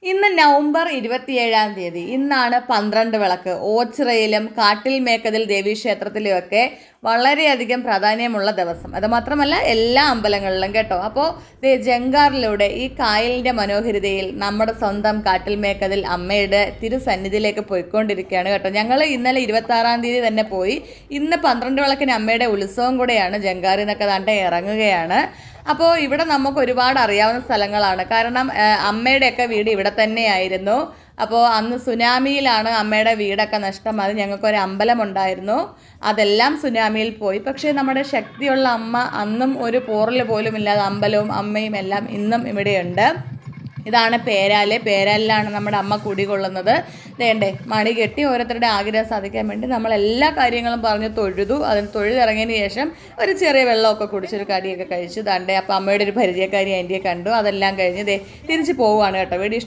ഇന്ന് നവംബർ 27-ാം തീയതി. ഇന്നാണ് 12 വിളക്ക്. ഓച്ചിറയിലും കാട്ടിൽ മേക്കതിൽ ദേവീക്ഷേത്രത്തിലുമൊക്കെ വളരെയധികം പ്രാധാന്യമുള്ള ദിവസം. അത് മാത്രമല്ല എല്ലാ അമ്പലങ്ങളിലും കേട്ടോ. അപ്പോൾ ജങ്കാറിലൂടെ ഈ കായലിൻ്റെ മനോഹരിതയിൽ നമ്മുടെ സ്വന്തം കാട്ടിൽ മേക്കതിൽ അമ്മയുടെ തിരുസന്നിധിയിലേക്ക് പോയിക്കൊണ്ടിരിക്കുകയാണ് കേട്ടോ. ഞങ്ങൾ ഇന്നലെ 26-ാം തീയതി തന്നെ പോയി. ഇന്ന് 12 വിളക്കിന് അമ്മയുടെ ഉത്സവം കൂടെയാണ്. ജങ്കാറിൽ നിന്നൊക്കെ ദാണ്ടെ ഇറങ്ങുകയാണ്. അപ്പോൾ ഇവിടെ നമുക്ക് ഒരുപാട് അറിയാവുന്ന സ്ഥലങ്ങളാണ്. കാരണം അമ്മയുടെയൊക്കെ വീട് ഇവിടെ തന്നെയായിരുന്നു. അപ്പോൾ അന്ന് സുനാമിയിലാണ് അമ്മയുടെ വീടൊക്കെ നഷ്ടമായത്. ഞങ്ങൾക്കൊരു അമ്പലമുണ്ടായിരുന്നു, അതെല്ലാം സുനാമിയിൽ പോയി. പക്ഷേ നമ്മുടെ ശക്തിയുള്ള അമ്മ അന്നും ഒരു പോറൽ പോലും ഇല്ലാതെ അമ്പലവും അമ്മയും എല്ലാം ഇന്നും ഇവിടെയുണ്ട്. ഇതാണ് പേരാലിലാണ് നമ്മുടെ അമ്മ കുടികൊള്ളുന്നത്. വേണ്ടേ മണി കെട്ടി ഓരോരുത്തരുടെ ആഗ്രഹം സാധിക്കാൻ വേണ്ടി നമ്മൾ എല്ലാ കാര്യങ്ങളും പറഞ്ഞ് തൊഴുതു. അതിന് തൊഴുതിറങ്ങിയതിന് ശേഷം ഒരു ചെറിയ വെള്ളമൊക്കെ കുടിച്ചൊരു കടിയൊക്കെ കഴിച്ചു. ദാണ്ടേ അപ്പോൾ അമ്മയുടെ ഒരു പരിചയക്കാരി ആൻറ്റിയെ കണ്ടു. അതെല്ലാം കഴിഞ്ഞ് തിരിച്ച് പോവുകയാണ് കേട്ടോ. വീഡിയോ